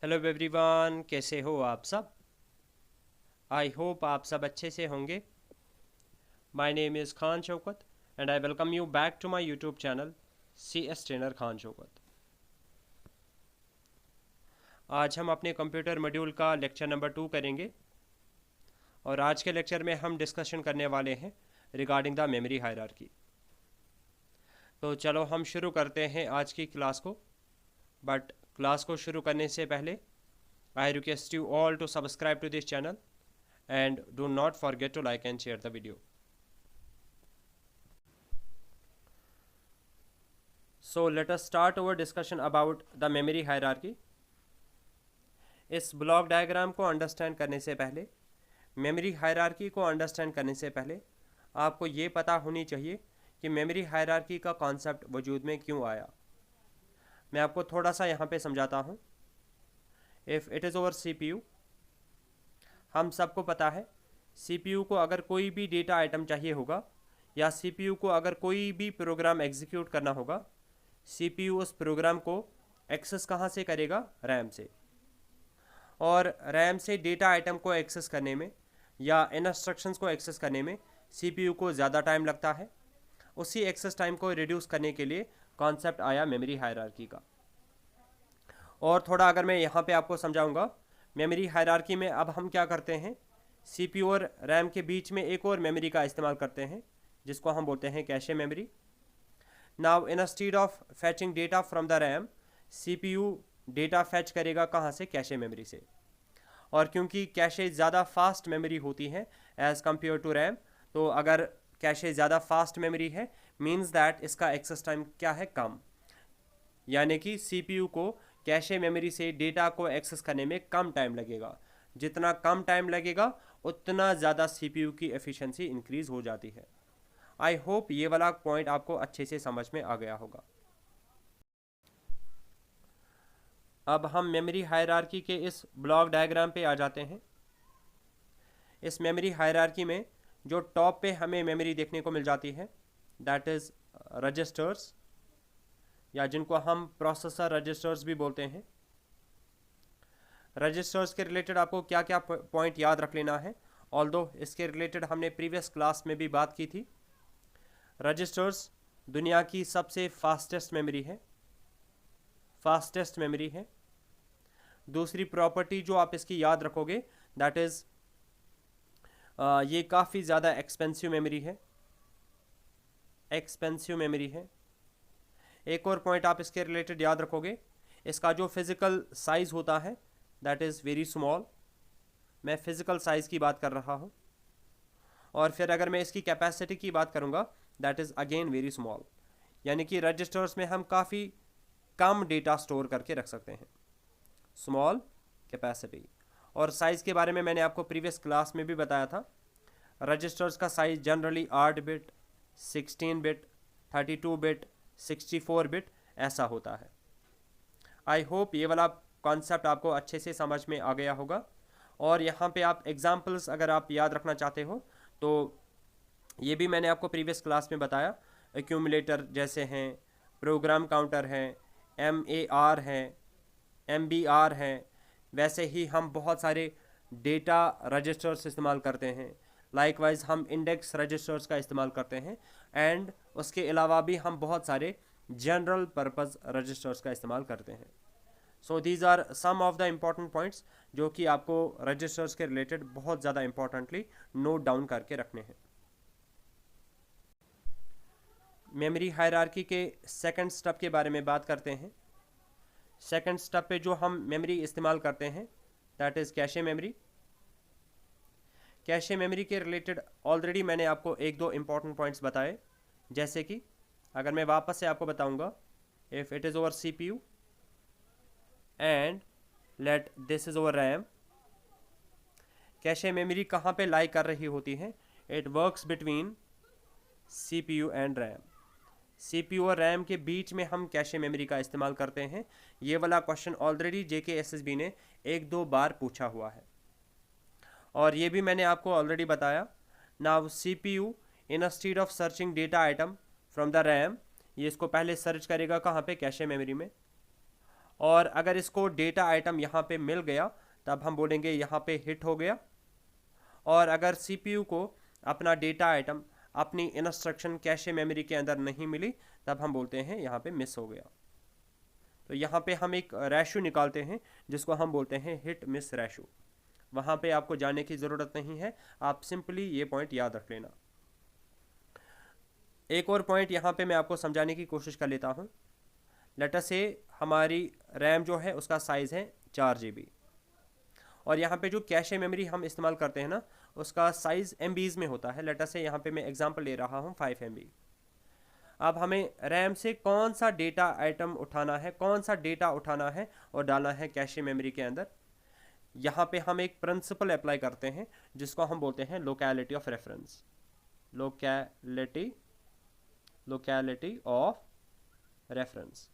Hello everyone, कैसे हो आप सब। आई होप आप सब अच्छे से होंगे। My name is Khan Shaukat and I welcome you back to my YouTube channel C S trainer Khan Shaukat. आज हम अपने कंप्यूटर मॉड्यूल का लेक्चर नंबर 2 करेंगे और आज के लेक्चर में हम डिस्कशन करने वाले हैं रिगार्डिंग द मेमोरी हायरार्की। तो चलो हम शुरू करते हैं आज की क्लास को। बट क्लास को शुरू करने से पहले I request you all to subscribe to this channel and do not forget to like and share the video. So let us start our discussion about the memory hierarchy. इस block diagram को understand करने से पहले, memory hierarchy को understand करने से पहले आपको ये पता होनी चाहिए कि मेमोरी हायरार्की का कॉन्सेप्ट वजूद में क्यों आया। मैं आपको थोड़ा सा यहाँ पे समझाता हूँ। If it is over CPU, हम सबको पता है CPU को अगर कोई भी डेटा आइटम चाहिए होगा या CPU को अगर कोई भी प्रोग्राम एग्जीक्यूट करना होगा, CPU उस प्रोग्राम को एक्सेस कहाँ से करेगा? रैम से। और रैम से डेटा आइटम को एक्सेस करने में या इंस्ट्रक्शंस को एक्सेस करने में CPU को ज़्यादा टाइम लगता है। उसी एक्सेस टाइम को रिड्यूस करने के लिए कॉन्सेप्ट आया मेमोरी हायरार्की का। और थोड़ा अगर मैं यहाँ पे आपको समझाऊँगा, मेमोरी हायरार्की में अब हम क्या करते हैं, CPU और रैम के बीच में एक और मेमोरी का इस्तेमाल करते हैं जिसको हम बोलते हैं cache memory. Now instead of फैचिंग data from the RAM, CPU data fetch करेगा कहाँ से? कैशे मेमोरी से। और क्योंकि कैशे ज़्यादा फास्ट मेमोरी होती है एज़ कम्पेयर टू रैम, तो अगर कैशे ज़्यादा फास्ट मेमोरी है मीन्स दैट इसका एक्सेस टाइम क्या है? कम। यानी कि CPU को कैशे मेमोरी से डेटा को एक्सेस करने में कम टाइम लगेगा। जितना कम टाइम लगेगा उतना ज़्यादा CPU की एफिशिएंसी इंक्रीज़ हो जाती है। आई होप ये वाला पॉइंट आपको अच्छे से समझ में आ गया होगा। अब हम मेमोरी हायरार्की के इस ब्लॉक डायग्राम पे आ जाते हैं। इस मेमोरी हायरार्की में जो टॉप पे हमें मेमोरी देखने को मिल जाती है दैट इज़ रजिस्टर्स, या जिनको हम प्रोसेसर रजिस्टर्स भी बोलते हैं। रजिस्टर्स के रिलेटेड आपको क्या क्या पॉइंट याद रख लेना है, ऑल्दो इसके रिलेटेड हमने प्रीवियस क्लास में भी बात की थी। रजिस्टर्स दुनिया की सबसे फास्टेस्ट मेमोरी है। दूसरी प्रॉपर्टी जो आप इसकी याद रखोगे दैट इज़ ये काफ़ी ज़्यादा एक्सपेंसिव मेमोरी है। एक और पॉइंट आप इसके रिलेटेड याद रखोगे, इसका जो फिज़िकल साइज़ होता है दैट इज़ वेरी स्मॉल। मैं फ़िज़िकल साइज़ की बात कर रहा हूँ। और फिर अगर मैं इसकी कैपेसिटी की बात करूँगा that is again very small. यानी कि रजिस्टर्स में हम काफ़ी कम डेटा स्टोर करके रख सकते हैं। स्मॉल कैपेसिटी और साइज़ के बारे में मैंने आपको प्रीवियस क्लास में भी बताया था। रजिस्टर्स का size generally 8 bit, 16 bit, 32 bit, 64 bit ऐसा होता है। आई होप ये वाला कॉन्सेप्ट आपको अच्छे से समझ में आ गया होगा। और यहाँ पे आप एग्जांपल्स अगर आप याद रखना चाहते हो तो ये भी मैंने आपको प्रीवियस क्लास में बताया। एक्यूमुलेटर जैसे हैं, प्रोग्राम काउंटर हैं, MAR हैं, MBR हैं। वैसे ही हम बहुत सारे डेटा रजिस्टर्स इस्तेमाल करते हैं। लाइकवाइज हम इंडेक्स रजिस्टर्स का इस्तेमाल करते हैं एंड उसके अलावा भी हम बहुत सारे जनरल पर्पस रजिस्टर्स का इस्तेमाल करते हैं। So these are some of the important points जो कि आपको रजिस्टर्स के रिलेटेड बहुत ज़्यादा इंपॉर्टेंटली नोट डाउन करके रखने हैं। मेमोरी हायरार्की के सेकंड स्टेप के बारे में बात करते हैं। सेकंड स्टेप पे जो हम मेमोरी इस्तेमाल करते हैं that is cache memory. Cache memory के रिलेटेड ऑलरेडी मैंने आपको एक दो इम्पॉर्टेंट पॉइंट्स बताए, जैसे कि अगर मैं वापस से आपको बताऊंगा, if it is over CPU and let this is over RAM, cache memory कहाँ पे लाई कर रही होती है? It works between CPU and RAM. CPU और रैम के बीच में हम कैशे मेमोरी का इस्तेमाल करते हैं। ये वाला क्वेश्चन ऑलरेडी JK SSB ने एक दो बार पूछा हुआ है और ये भी मैंने आपको ऑलरेडी बताया। Now CPU instead of searching data item from the RAM, ये इसको पहले सर्च करेगा कहाँ पे? कैशे मेमोरी में। और अगर इसको डेटा आइटम यहाँ पे मिल गया तब हम बोलेंगे यहाँ पे हिट हो गया, और अगर सीपीयू को अपना डेटा आइटम अपनी इंस्ट्रक्शन कैशे मेमोरी के अंदर नहीं मिली तब हम बोलते हैं यहाँ पे मिस हो गया। तो यहाँ पे हम एक रेशो निकालते हैं जिसको हम बोलते हैं हिट मिस रेशो। वहाँ पे आपको जाने की ज़रूरत नहीं है, आप सिंपली ये पॉइंट याद रख लेना। एक और पॉइंट यहाँ पे मैं आपको समझाने की कोशिश कर लेता हूँ। लेट अस से हमारी रैम जो है उसका साइज़ है 4 GB, और यहाँ पे जो कैशे मेमोरी हम इस्तेमाल करते हैं ना उसका साइज़ MBs में होता है। लेट अस से यहाँ पे मैं एग्जांपल ले रहा हूँ 5 MB। अब हमें रैम से कौन सा डेटा आइटम उठाना है, कौन सा डेटा उठाना है और डालना है कैशे मेमोरी के अंदर। यहाँ पे हम एक प्रिंसिपल अप्लाई करते हैं जिसको हम बोलते हैं locality of reference. Locality of reference,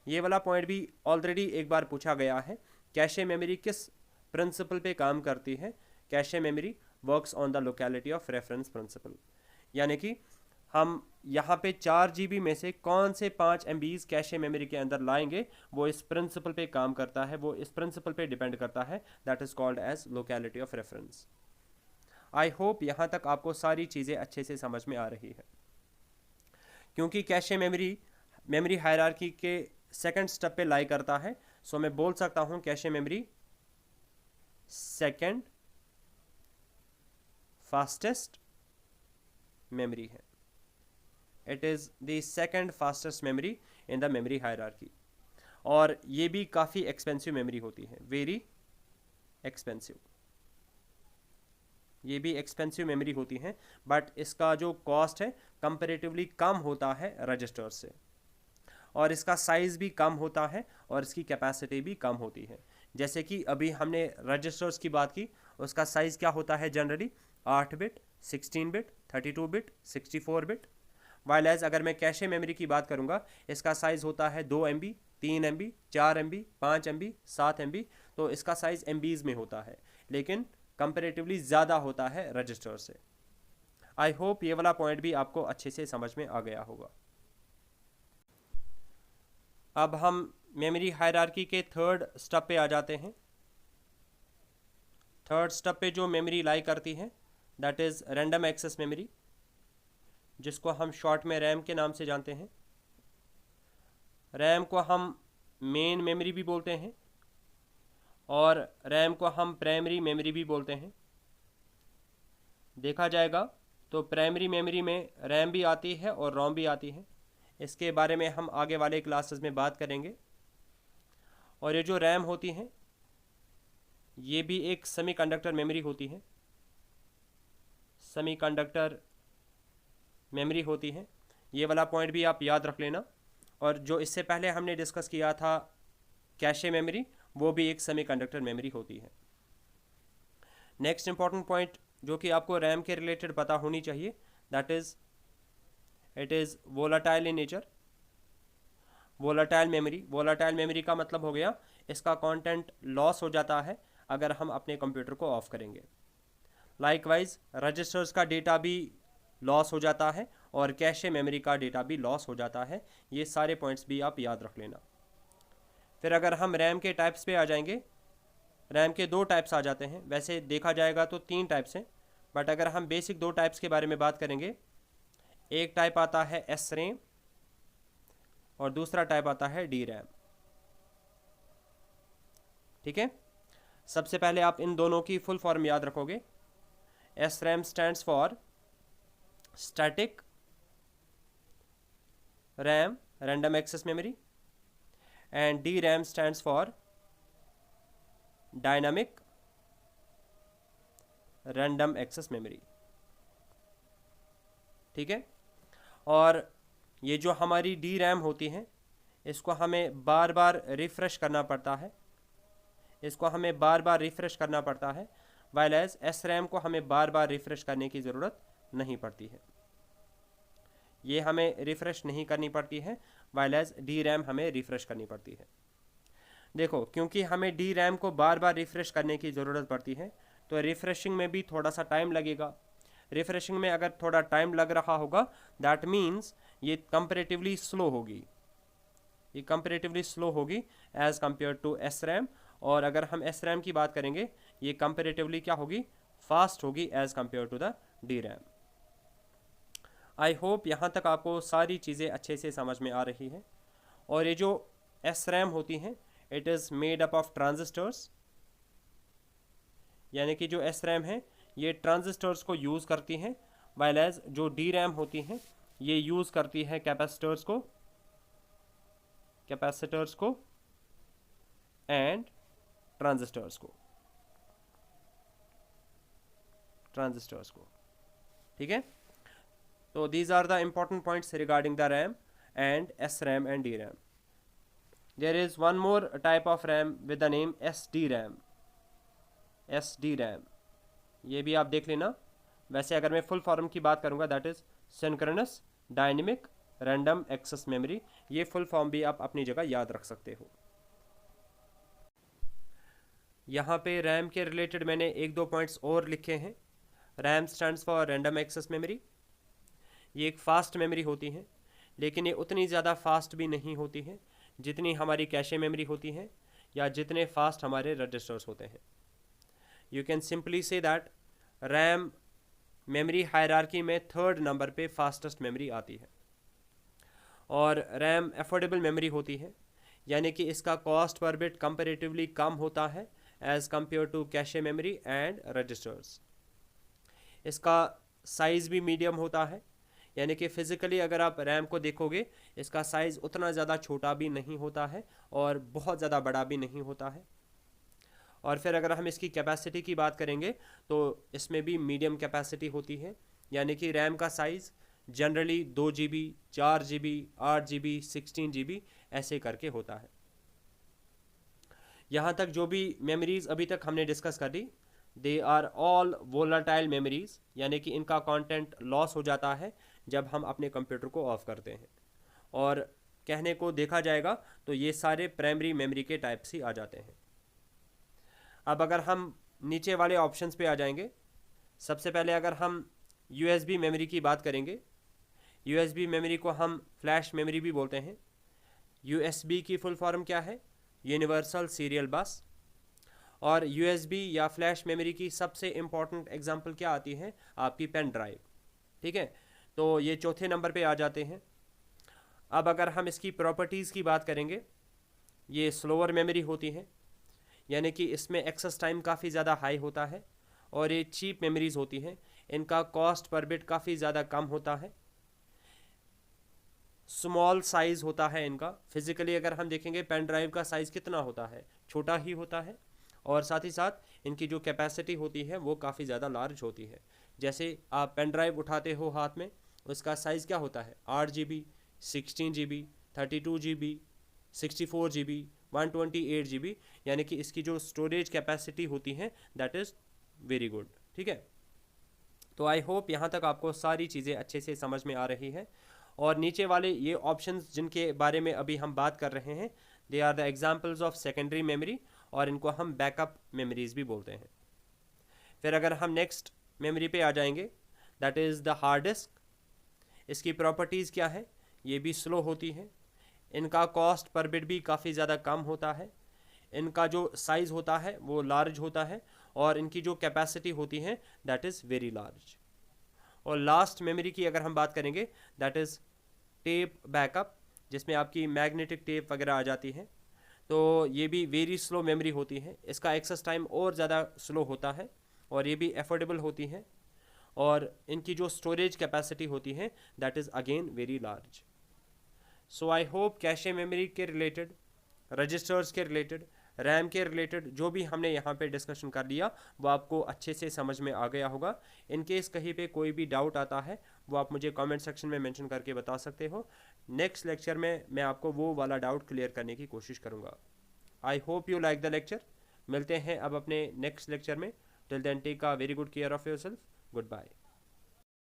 ये वाला पॉइंट भी ऑलरेडी एक बार पूछा गया है। कैशे मेमोरी किस प्रिंसिपल पे काम करती है? Cache memory works on the locality of reference principle. यानी कि हम यहाँ पे 4 GB में से कौन से 5 MBs कैशे मेमोरी के अंदर लाएंगे वो इस प्रिंसिपल पे काम करता है, वो इस प्रिंसिपल पे डिपेंड करता है। That is called as locality of reference. I hope यहाँ तक आपको सारी चीज़ें अच्छे से समझ में आ रही है। क्योंकि कैशे मेमोरी हायरार्की के सेकंड स्टेप पे लाई करता है, सो मैं बोल सकता हूँ cache memory second fastest memory है। It is the second fastest memory in the memory hierarchy, और ये भी काफ़ी एक्सपेंसिव मेमोरी होती है, वेरी एक्सपेंसिव। ये भी एक्सपेंसिव मेमोरी होती है, बट इसका जो कॉस्ट है कंपैरेटिवली कम होता है रजिस्टर से, और इसका साइज़ भी कम होता है और इसकी कैपेसिटी भी कम होती है। जैसे कि अभी हमने रजिस्टर्स की बात की, उसका साइज़ क्या होता है generally 8 bit, 16 bit, 32 bit, 64 bit. While as अगर मैं कैशे मेमोरी की बात करूंगा, इसका साइज़ होता है 2 MB, 3 MB, 4 MB, 5 MB, 7 MB। तो इसका साइज़ MBs में होता है, लेकिन कंपैरेटिवली ज़्यादा होता है रजिस्टर से। आई होप ये वाला पॉइंट भी आपको अच्छे से समझ में आ गया होगा। अब हम मेमोरी हायरार्की के थर्ड स्टेप पे आ जाते हैं। थर्ड स्टेप पे जो मेमोरी लाई करती है that is random access memory, जिसको हम शॉर्ट में रैम के नाम से जानते हैं। रैम को हम मेन मेमोरी भी बोलते हैं और रैम को हम प्राइमरी मेमोरी भी बोलते हैं। देखा जाएगा तो प्राइमरी मेमोरी में रैम भी आती है और रोम भी आती है। इसके बारे में हम आगे वाले क्लासेस में बात करेंगे। और ये जो रैम होती है ये भी एक सेमीकंडक्टर मेमोरी होती है, सेमीकंडक्टर मेमोरी होती है। ये वाला पॉइंट भी आप याद रख लेना। और जो इससे पहले हमने डिस्कस किया था कैशे मेमोरी, वो भी एक सेमीकंडक्टर मेमोरी होती है। नेक्स्ट इंपॉर्टेंट पॉइंट जो कि आपको रैम के रिलेटेड पता होनी चाहिए, that is it is volatile in nature. Volatile memory का मतलब हो गया इसका कंटेंट लॉस हो जाता है अगर हम अपने कंप्यूटर को ऑफ करेंगे। लाइकवाइज रजिस्टर्स का डेटा भी लॉस हो जाता है और कैशे मेमोरी का डेटा भी लॉस हो जाता है। ये सारे पॉइंट्स भी आप याद रख लेना। फिर अगर हम रैम के टाइप्स पे आ जाएंगे, रैम के 2 टाइप्स आ जाते हैं। वैसे देखा जाएगा तो 3 टाइप्स हैं, बट अगर हम बेसिक 2 टाइप्स के बारे में बात करेंगे, एक टाइप आता है एस रैम और दूसरा टाइप आता है डी रैम। ठीक है, सबसे पहले आप इन दोनों की फुल फॉर्म याद रखोगे। S RAM stands for static RAM random access memory and D RAM stands for dynamic random access memory. ठीक है, और ये जो हमारी डी रैम होती है इसको हमें बार बार रिफ़्रेश करना पड़ता है, वाइल एज एस रैम को हमें बार बार रिफ़्रेश करने की ज़रूरत नहीं पड़ती है। ये हमें रिफ़्रेश नहीं करनी पड़ती है, वाइल एज डी रैम हमें रिफ़्रेश करनी पड़ती है। देखो, क्योंकि हमें डी रैम को बार बार रिफ़्रेश करने की ज़रूरत पड़ती है तो रिफ़्रेशिंग में भी थोड़ा सा टाइम लगेगा। रिफ़्रेशिंग में अगर थोड़ा टाइम लग रहा होगा दैट मीन्स ये कंपैरेटिवली स्लो होगी। ये कंपेरेटिवली स्लो होगी as compare to S RAM, और अगर हम एस रैम की बात करेंगे ये कंपेरेटिवली क्या होगी, फास्ट होगी as compare to the D RAM. I hope यहाँ तक आपको सारी चीज़ें अच्छे से समझ में आ रही है। और ये जो एस रैम होती हैं it is made up of transistors, यानी कि जो एस रैम है ये ट्रांजिस्टर्स को यूज़ करती हैं, वाइल एज जो डी रैम होती हैं ये यूज़ करती है कैपेसिटर्स को एंड ट्रांजिस्टर्स को, ठीक है। तो these are the important points regarding the RAM and S RAM and D RAM. There is one more type of RAM with the name S D RAM, ये भी आप देख लेना। वैसे अगर मैं फुल फॉर्म की बात करूंगा that is synchronous dynamic random access memory, ये फुल फॉर्म भी आप अपनी जगह याद रख सकते हो। यहाँ पे रैम के रिलेटेड मैंने एक दो पॉइंट्स और लिखे हैं। RAM stands for random access memory. ये एक फास्ट मेमोरी होती है, लेकिन ये उतनी ज़्यादा फास्ट भी नहीं होती है जितनी हमारी कैशे मेमोरी होती है या जितने फास्ट हमारे रजिस्टर्स होते हैं। You can simply say that RAM memory hierarchy में थर्ड नंबर पे फास्टेस्ट मेमोरी आती है। और रैम अफोर्डेबल मेमोरी होती है, यानी कि इसका कॉस्ट पर बिट कंपैरेटिवली कम होता है as compare to cache memory and registers. इसका साइज़ भी मीडियम होता है, यानी कि फ़िज़िकली अगर आप रैम को देखोगे इसका साइज़ उतना ज़्यादा छोटा भी नहीं होता है और बहुत ज़्यादा बड़ा भी नहीं होता है। और फिर अगर हम इसकी कैपेसिटी की बात करेंगे तो इसमें भी मीडियम कैपेसिटी होती है, यानी कि रैम का size generally 2 GB, 4 GB, 8 GB, 16 GB ऐसे करके होता है। यहाँ तक जो भी मेमोरीज़ अभी तक हमने डिस्कस कर ली they are all volatile memories, यानी कि इनका कंटेंट लॉस हो जाता है जब हम अपने कंप्यूटर को ऑफ करते हैं। और कहने को देखा जाएगा तो ये सारे प्राइमरी मेमोरी के टाइप्स ही आ जाते हैं। अब अगर हम नीचे वाले ऑप्शंस पे आ जाएंगे, सबसे पहले अगर हम USB मेमोरी की बात करेंगे, USB मेमोरी को हम फ्लैश मेमोरी भी बोलते हैं। USB की फुल फॉर्म क्या है, यूनिवर्सल सीरियल बस। और USB या फ्लैश मेमोरी की सबसे इम्पॉर्टेंट एग्जांपल क्या आती है, आपकी पेन ड्राइव, ठीक है। तो ये चौथे नंबर पे आ जाते हैं। अब अगर हम इसकी प्रॉपर्टीज़ की बात करेंगे, ये स्लोअर मेमोरी होती है, यानी कि इसमें एक्सेस टाइम काफ़ी ज़्यादा हाई होता है। और ये चीप मेमोरीज़ होती हैं, इनका कॉस्ट पर बिट काफ़ी ज़्यादा कम होता है। स्मॉल साइज़ होता है इनका। फिज़िकली अगर हम देखेंगे पेन ड्राइव का साइज़ कितना होता है, छोटा ही होता है। और साथ ही साथ इनकी जो कैपेसिटी होती है वो काफ़ी ज़्यादा लार्ज होती है। जैसे आप पेन ड्राइव उठाते हो हाथ में, उसका साइज़ क्या होता है, 8 GB, 16 GB, 32 GB, 64 GB, 128 GB, यानी कि इसकी जो स्टोरेज कैपेसिटी होती है दैट इज़ वेरी गुड, ठीक है। तो आई होप यहाँ तक आपको सारी चीज़ें अच्छे से समझ में आ रही है। और नीचे वाले ये ऑप्शंस जिनके बारे में अभी हम बात कर रहे हैं they are the examples of secondary memory, और इनको हम बैकअप मेमोरीज भी बोलते हैं। फिर अगर हम नेक्स्ट मेमोरी पे आ जाएंगे that is the hard disk. इसकी प्रॉपर्टीज़ क्या है, ये भी स्लो होती है, इनका कॉस्ट पर बिट भी काफ़ी ज़्यादा कम होता है, इनका जो साइज़ होता है वो लार्ज होता है, और इनकी जो कैपेसिटी होती है दैट इज़ वेरी लार्ज। और लास्ट मेमोरी की अगर हम बात करेंगे दैट इज़ टेप बैकअप, जिसमें आपकी मैग्नेटिक टेप वगैरह आ जाती है। तो ये भी वेरी स्लो मेमोरी होती है, इसका एक्सेस टाइम और ज़्यादा स्लो होता है, और ये भी एफोर्डेबल होती है। और इनकी जो स्टोरेज कैपेसिटी होती है that is again very large. So I hope cache memory के रिलेटेड, रजिस्टर्स के रिलेटेड, रैम के रिलेटेड जो भी हमने यहाँ पे डिस्कशन कर लिया वो आपको अच्छे से समझ में आ गया होगा। इन केस कहीं पे कोई भी डाउट आता है वो आप मुझे कमेंट सेक्शन में मेंशन करके बता सकते हो। नेक्स्ट लेक्चर में मैं आपको वो वाला डाउट क्लियर करने की कोशिश करूँगा। I hope you like the lecture. मिलते हैं अब अपने नेक्स्ट लेक्चर में। Till then take a very good care of yourself. Good bye.